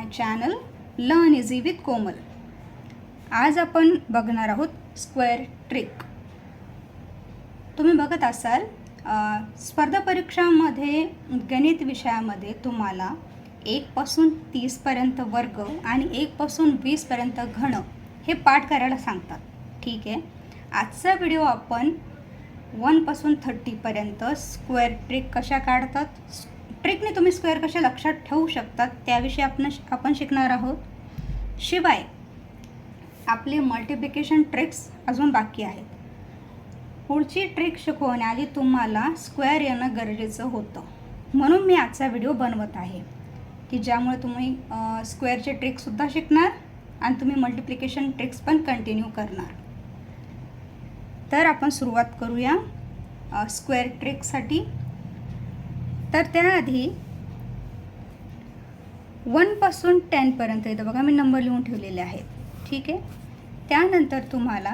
My channel learn easy with Komal. आज आपण बघणार आहोत स्क्वेअर ट्रिक. तुम्ही बघत असाल स्पर्धा परीक्षांमध्ये गणित विषयामध्ये तुम्हाला 1 पासून 30 पर्यंत वर्ग आणि 1 पासून 20 पर्यंत घन हे पाठ करायला सांगतात. ठीक आहे, आजचा व्हिडिओ आपण 1 पासून 30 पर्यंत स्क्वेअर ट्रिक कशा काढतात, ट्रिकने तुम्ही स्क्वेअर कसे लक्षात ठेवू शकतात त्याविषयी आपण शिकणार आहोत. शिवाय आपले मल्टिप्लिकेशन ट्रिक्स अजून बाकी आहेत. पुढची ट्रिक शिकवण्याआधी तुम्हाला स्क्वेअर येणं गरजेचं होतं, म्हणून मी आजचा व्हिडिओ बनवत आहे की ज्यामुळे तुम्ही स्क्वेअरचे ट्रिकसुद्धा शिकणार आणि तुम्ही मल्टिप्लिकेशन ट्रिक्स पण कंटिन्यू करणार. तर आपण सुरुवात करूया स्क्वेअर ट्रिकसाठी. तर त्याआधी 1 पासून 10 पर्यंत इथं बघा मी नंबर लिहून ठेवलेले आहेत. ठीक आहे, त्यानंतर तुम्हाला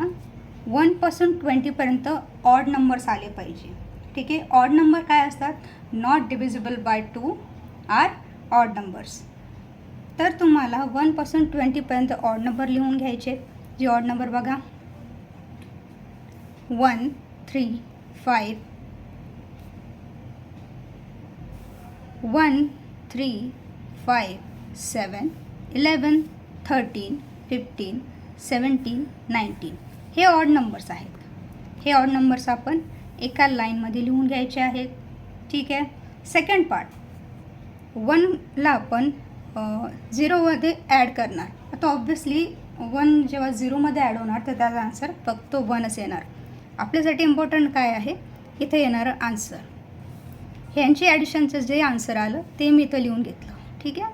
1 पासून 20 पर्यंत ऑड नंबर्स आले पाहिजे. ठीक आहे, ऑड नंबर काय असतात, not divisible by 2 are odd numbers. तर तुम्हाला 1 पासून 20 पर्यंत ऑड नंबर लिहून घ्यायचे. जे ऑड नंबर बघा 1 3 5 1 3 5 7 11 13 15 17 19 हे ऑड नंबर्स आहेत. हे ऑड नंबर्स आपण एका लाईनमध्ये लिहून घ्यायचे आहेत. ठीक आहे, सेकंड पार्ट 1ला आपण 0मध्ये ॲड करणार. आता ऑब्व्हियसली 1 जेव्हा 0मध्ये ॲड होणार तर त्याचा आन्सर फक्त 1च येणार. आपल्यासाठी इम्पॉर्टंट काय आहे, इथे येणारं आन्सर. ह्यांची ॲडिशनचं जे आन्सर आलं ते मी इथं लिहून घेतलं. ठीक आहे,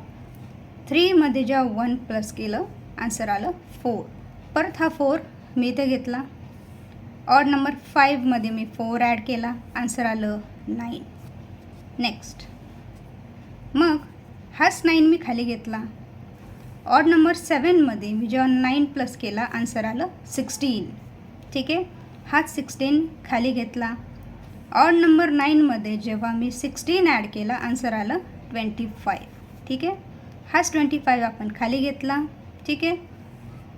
3मध्ये जेव्हा 1 प्लस केलं आन्सर आलं 4. परत हा 4 मी इथे घेतला. ऑड नंबर 5मध्ये मी 4 ॲड केला, आन्सर आलं 9. नेक्स्ट मग हाच 9 मी खाली घेतला. ऑड नंबर 7मध्ये मी जेव्हा 9 प्लस केला आन्सर आलं 16. ठीक आहे, हाच 16 खाली घेतला. ऑड नंबर 9मध्ये जेव्हा मी 16 ॲड केला आन्सर आलं 25. ठीक आहे, हाच 25 आपण खाली घेतला. ठीक आहे,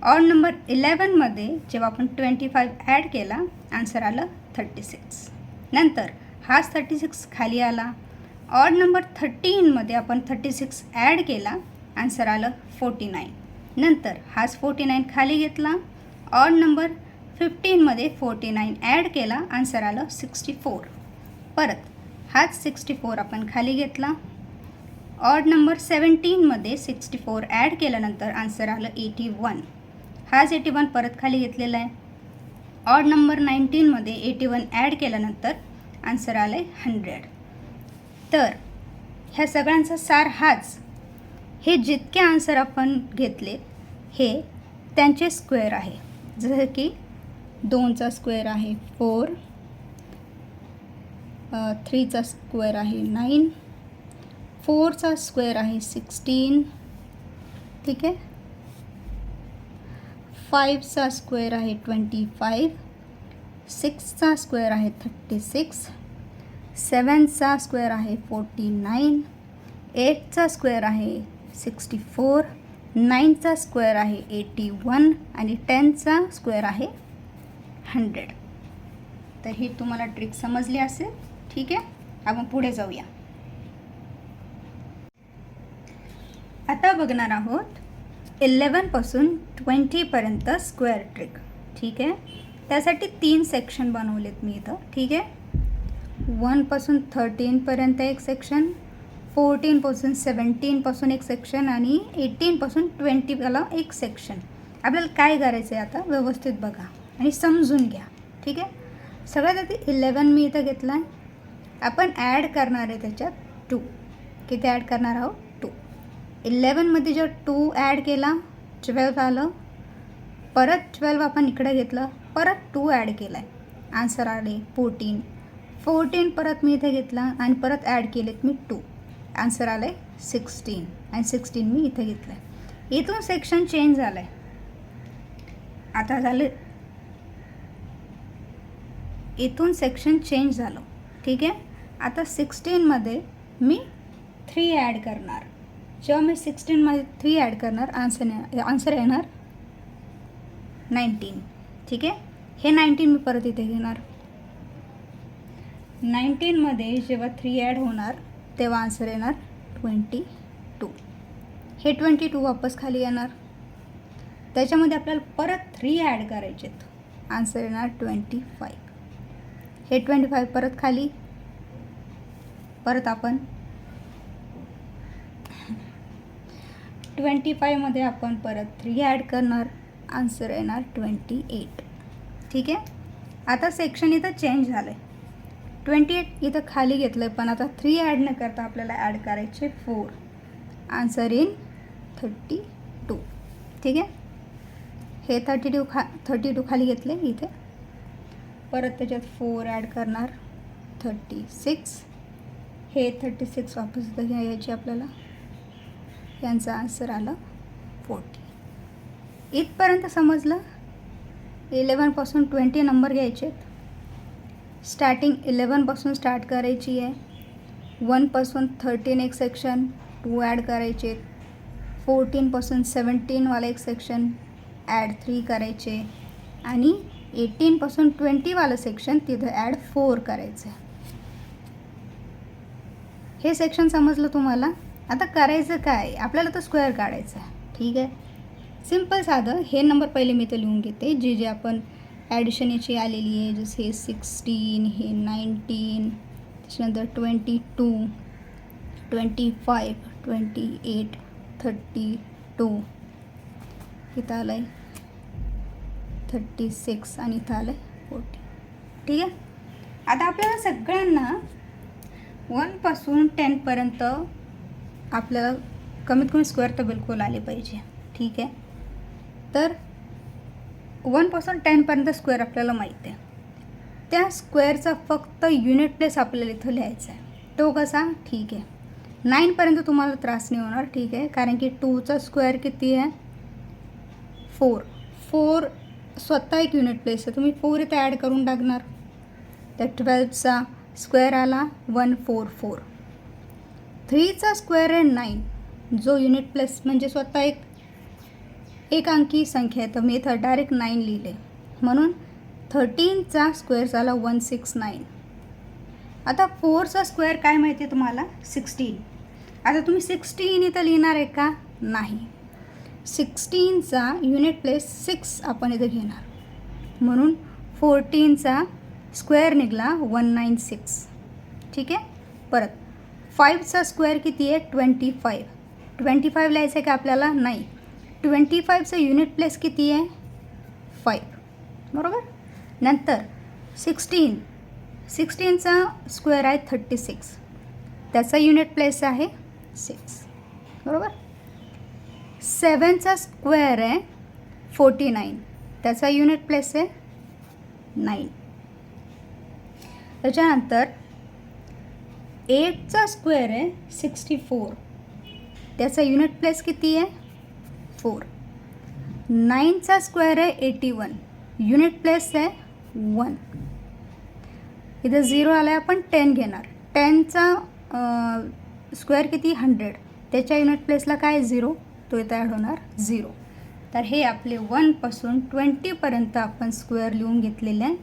ऑड नंबर 11मध्ये जेव्हा आपण 25 ॲड केला आन्सर आलं 36. नंतर हाच 36 खाली आला. ऑड नंबर 13मध्ये आपण 36 ॲड केला आन्सर आलं 49. नंतर हाच 49 खाली घेतला. ऑड नंबर 15मध्ये 49 ॲड केला आन्सर आलं 64. परत हाच 64 आपण खाली घेतला. ऑड नंबर 17मध्ये 64 ॲड केल्यानंतर आन्सर आलं 81. हाच 81 परत खाली घेतलेला आहे. ऑड नंबर 19मध्ये 81 ॲड केल्यानंतर आन्सर आलं आहे 100. तर ह्या सगळ्यांचा सार हाच. हे जितके आन्सर आपण घेतले हे त्यांचे स्क्वेअर आहे. जसं की 2चा स्क्वेअर आहे 4, 3चा स्क्वेअर आहे 9, 4चा स्क्वेअर आहे 16. ठीक आहे, 5चा स्क्वेअर आहे 25, 6चा स्क्वेअर आहे 36, 7चा स्क्वेअर आहे 49, 8चा स्क्वेअर आहे 64, 9चा स्क्वेअर आहे 81 आणि 10चा स्क्वेअर आहे 100. तर ही तुम्हाला ट्रिक समजली असेल. ठीक आहे, आपण पुढे जाऊया. आता बघणार आहोत 11 पासून 20 पर्यंत स्क्वेअर ट्रिक. ठीक आहे, त्यासाठी 3 सेक्शन बनवलेत मी इथं. ठीक आहे, 1 पासून 13 पर्यंत एक सेक्शन, 14 पासून 17 पासून एक सेक्शन आणि 18 पासून 20ला एक सेक्शन. आपल्याला काय करायचं आहे आता व्यवस्थित बघा आणि समजून घ्या. ठीक आहे, सगळ्यात आधी 11 मी इथं घेतला आहे. आपण ॲड करणार आहे त्याच्यात 2. किती ॲड करणार आहोत 2. 11मध्ये जेव्हा 2 ॲड केला 12 आलं. परत 12 आपण इकडे घेतलं, परत 2 ॲड केला आहे, आन्सर आले 14. 14 परत मी इथे घेतला आणि परत ॲड केलेत मी 2, आन्सर आलं आहे 16 आणि 16 मी इथे घेतलं आहे. इथून सेक्शन चेंज झालं आहे. आता झालं इथून सेक्शन चेंज झालं. ठीक आहे, आता 16मध्ये मी 3 ॲड करणार. जेव्हा मी 16मध्ये 3 ॲड करणार आन्सर येणार 19. ठीक आहे, हे 19 मी परत इथे घेणार. 19मध्ये जेव्हा 3 ॲड होणार तेव्हा आन्सर येणार 22. हे 22 वापस खाली येणार. त्याच्यामध्ये आपल्याला परत 3 ॲड करायचे आहेत. आन्सर येणार 25. हे 25 परत खाली. परत आपण 25मध्ये आपण परत 3 ॲड करणार. आन्सर येणार 28. ठीक आहे, आता सेक्शन इथं चेंज झालं आहे. 28 इथं खाली घेतलं आहे, पण आता 3 ॲड न करता आपल्याला ॲड करायचे 4. Answer in 32. ठीक आहे, हे 32 खाली घेतले इथे. परत त्याच्यात 4 ॲड करणार 36. हे 36 वापस इथं घ्यायची आपल्याला. यांचा आन्सर आला 40. इथपर्यंत समजलं. 11पासून 20 नंबर घ्यायचे आहेत. स्टार्टिंग 11पासून स्टार्ट करायची आहे. 1पासून 13 एक सेक्शन 2 ॲड करायचे. 14पासून 17वाला एक सेक्शन ॲड 3 करायचे. आणि 18पासून 20वालं सेक्शन तिथं ॲड 4 करायचं. हे सेक्शन समजलं तुम्हाला. आता करायचं काय, आपल्याला तर स्क्वेअर काढायचं आहे. ठीक आहे, सिम्पल साधं. हे नंबर पहिले मी तर लिहून घेते, जे आपण ॲडिशन याची आलेली आहे. जसे हे 16, हे 19, त्याच्यानंतर 22, 25, 28, 32, इथं आलं आहे 36 आणि इथं आलं आहे 40. ठीक आहे, आता आपल्याला सगळ्यांना 1पासून 10पर्यंत आपल्याला कमीत कमी स्क्वेअर तर बिलकुल आले पाहिजे. ठीक आहे, तर 1पासून 10पर्यंत स्क्वेअर आपल्याला माहीत आहे. त्या स्क्वेअरचा फक्त युनिट प्लेस आपल्याला इथं लिहायचा आहे. तो कसा, ठीक आहे, 9पर्यंत तुम्हाला त्रास नाही होणार. ठीक आहे, कारण की 2चा स्क्वेअर किती आहे 4. 4 स्वतः एक युनिट प्लेस आहे. तुम्ही 4 इथे ॲड करून टाकणार. त्या 12चा स्क्वेअर आला 144. 3चा स्क्वेअर आहे 9, जो युनिट प्लेस म्हणजे स्वतः एक अंकी संख्या आहे. तर मी इथं डायरेक्ट 9 लिहिले. म्हणून 13चा स्क्वेअर झाला 169. आता 4चा स्क्वेअर काय माहिती आहे तुम्हाला 16. आता तुम्ही 16 इथं लिहिणार आहे का, नाही. 16चा युनिट प्लेस 6 आपण इथं घेणार. म्हणून 14चा स्क्वेअर निघाला 196. ठीक आहे, परत 5चा स्क्वेअर किती आहे 25. 25 लिहायचं आहे का आपल्याला, नाही. 25चं युनिट प्लेस किती आहे 5, बरोबर. नंतर 16चा स्क्वेअर आहे 36. त्याचा युनिट प्लेस आहे 6, बरोबर. 7चा स्क्वेअर आहे 49. त्याचा युनिट प्लेस आहे 9. त्याच्यानंतर 8चा स्क्वेअर आहे 64. त्याचा युनिट प्लेस किती आहे 4. 9चा स्क्वेअर आहे 81. युनिट प्लेस आहे 1. इथं 0 आला आहे, आपण 10 घेणार. 10चा स्क्वेअर किती 100. त्याच्या युनिट प्लेसला काय 0, तो इथं ॲड होणार 0. तर हे आपले 1पासून 20पर्यंत आपण स्क्वेअर लिहून घेतलेले आहे.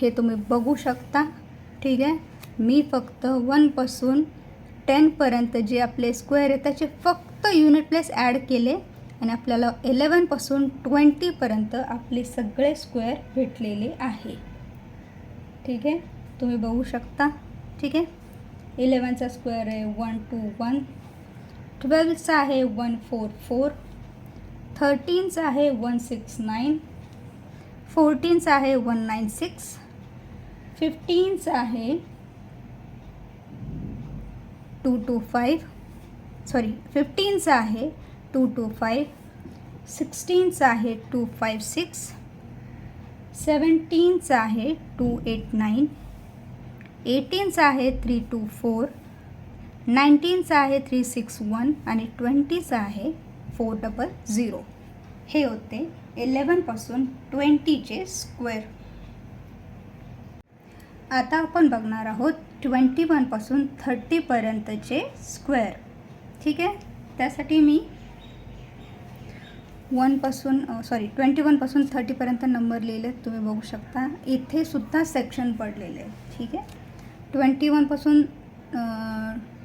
हे तुम्ही बघू शकता. ठीक आहे, मी फक्त 1पासून 10पर्यंत जे आपले स्क्वेअर आहे त्याचे फक्त युनिट प्लेस ॲड केले आणि आपल्याला 11पासून 20पर्यंत आपले सगळे स्क्वेअर भेटलेले आहे. ठीक आहे, तुम्ही बघू शकता. ठीक आहे, 11चा स्क्वेअर आहे 121. 12चा आहे 144. 13चा आहे 169. 14चा आहे 196. 15चा आहे 225. 15चा आहे 225. 16चा आहे 256. 17चा आहे 289. 18चा आहे 324. 19चा आहे 361 आणि 20चा आहे 400. हे होते 11पासून 20चे स्क्वेअर. आता आपण बघणार आहोत 21पासून 30पर्यंतचे स्क्वेअर. ठीक आहे. त्यासाठी मी 21पासून 30पर्यंत नंबर लिहिले तुम्ही बघू शकता. इथे सुद्धा सेक्शन पडलेले आहेत. ठीक आहे. 21पासून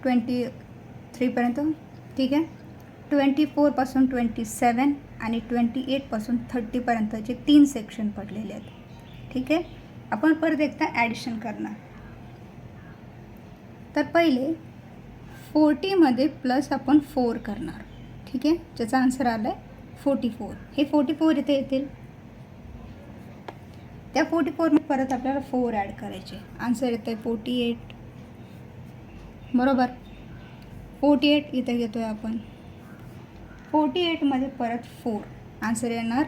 23पर्यंत. ठीक आहे. 24पासून 27 आणि 28पासून 30पर्यंतचे 3 सेक्शन पडलेले आहेत. ठीक आहे. आपण परत एकदा ॲडिशन करणार. तर पहिले 40मध्ये प्लस आपण 4 करणार. ठीक आहे. ज्याचा आन्सर आला आहे 44. हे 44 इथे येतील. त्या 44 परत आपल्याला 4 ॲड करायचे. आन्सर येतं आहे 48. बरोबर. 48 इथे घेतो आहे आपण. 48मध्ये परत 4. आन्सर येणार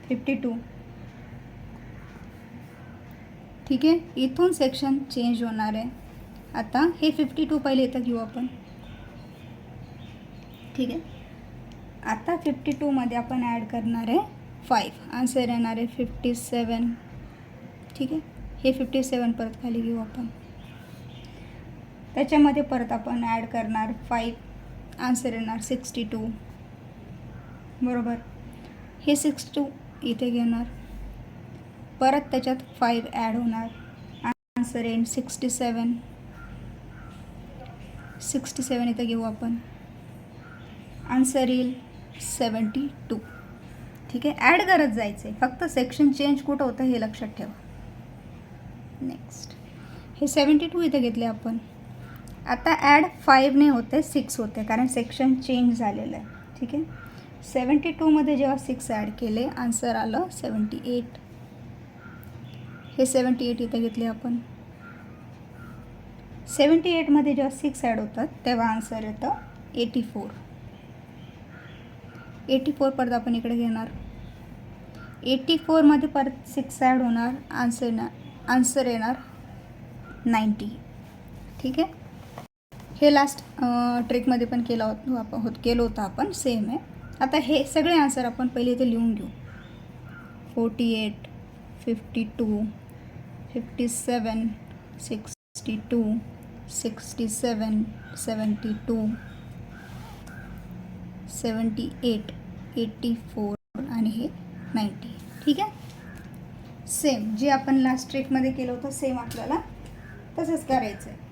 52. ठीक आहे. इथून सेक्शन चेंज होणार आहे. आता हे 52 पहिले इथं घेऊ आपण. ठीक आहे. आता 52मध्ये आपण ॲड करणार आहे 5. आन्सर येणार आहे 57. ठीक आहे. हे 57 परत खाली घेऊ आपण. त्याच्यामध्ये परत आपण ॲड करणार 5. आन्सर येणार 62. बरोबर. हे 62 इथे घेणार. परत त्याच्यात 5 ॲड होणार. आन्सर येईल 67. 67 इथे घेऊ आपण. आन्सर येईल 72. ठीक आहे. ॲड करत जायचं आहे. फक्त सेक्शन चेंज कुठं होतं हे लक्षात ठेवा. नेक्स्ट हे 72 इथे घेतले आपण. आता ॲड 5ने होते 6 होते कारण सेक्शन चेंज झालेलं आहे. ठीक आहे. 72मध्ये जेव्हा 6 ॲड केले आन्सर आलं 78. हे 78 इथे घेतले आपण. 78मध्ये जेव्हा 6 ॲड होतात तेव्हा आन्सर येतं 84. 84 परत आपण इकडे घेणार. 84मध्ये परत 6 ॲड होणार. आन्सर येणार 90. ठीक आहे. हे लास्ट ट्रिकमध्ये पण केलं होतं आपण. सेम आहे. आता हे सगळे आन्सर आपण पहिले इथे लिहून घेऊ. 48, 52, 57, 62, 67, 72, 78, 84 आणि हे 90. ठीक आहे. सेम जे आपण लास्ट ट्रिकमध्ये केलं होतं सेम आपल्याला तसंच करायचं आहे.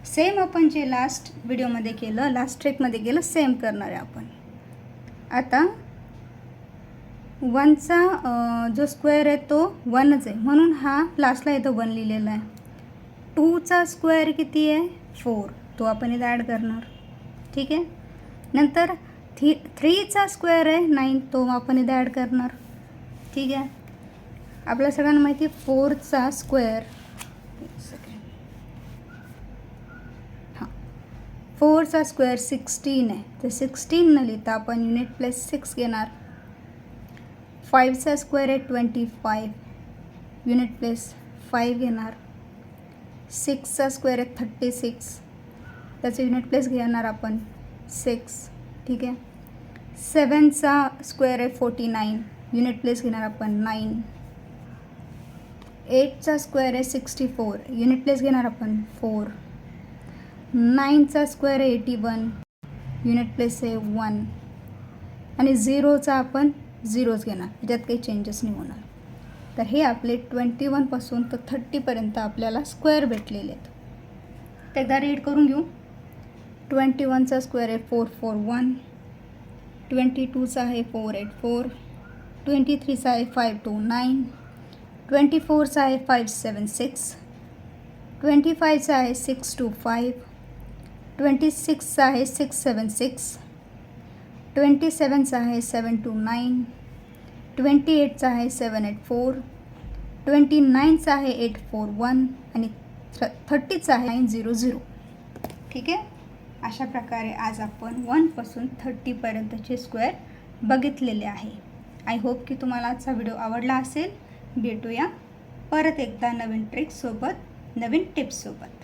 सेम आपण जे लास्ट व्हिडिओमध्ये केलं लास्ट ट्रिकमध्ये केलं सेम करणार आहे आपण. आता 1चा जो स्क्वेअर आहे तो 1च आहे म्हणून हा लास्टला इथं 1 लिहिलेला आहे. 2चा स्क्वेअर किती आहे 4. तो आपण इथं ॲड करणार. ठीक आहे. नंतर 3चा स्क्वेअर आहे 9. तो आपण इथं ॲड करणार. ठीक आहे. आपल्या सगळ्यांना माहिती आहे 4चा स्क्वेअर 4चा स्क्वेअर 16 आहे. तर 16 न लिहिता आपण युनिट प्लेस 6 घेणार. 5चा स्क्वेअर आहे 25. युनिट प्लेस 5 घेणार. 6चा स्क्वेअर आहे 36. त्याचं युनिट प्लेस घेणार आपण 6. ठीक आहे. 7चा स्क्वेअर आहे 49. युनिट प्लेस घेणार आपण 9. 8चा स्क्वेअर आहे 64. युनिट प्लेस घेणार आपण 4. 9चा स्क्वेअर आहे 81. युनिट प्लेस आहे 1. आणि 0चा आपण 0च घेणार. त्याच्यात काही चेंजेस नाही होणार. तर हे आपले 21पासून तर 30पर्यंत आपल्याला स्क्वेअर भेटलेले आहेत. तर एकदा रीड करून घेऊ. 21चा स्क्वेअर आहे 441. 22चा आहे 484. 23चा आहे 529. 24चा आहे 576. 25चा आहे 625. 26चा आहे 676. 27चा आहे 729. 28चा आहे 784. 29चा आहे 841 आणि 30चा आहे 900. ठीक आहे. अशा प्रकारे आज आपण 1पासून 30पर्यंतचे स्क्वेअर बघितलेले आहे. आय होप की तुम्हाला आजचा व्हिडिओ आवडला असेल. भेटूया परत एकदा नवीन ट्रिक्ससोबत नवीन टिप्ससोबत.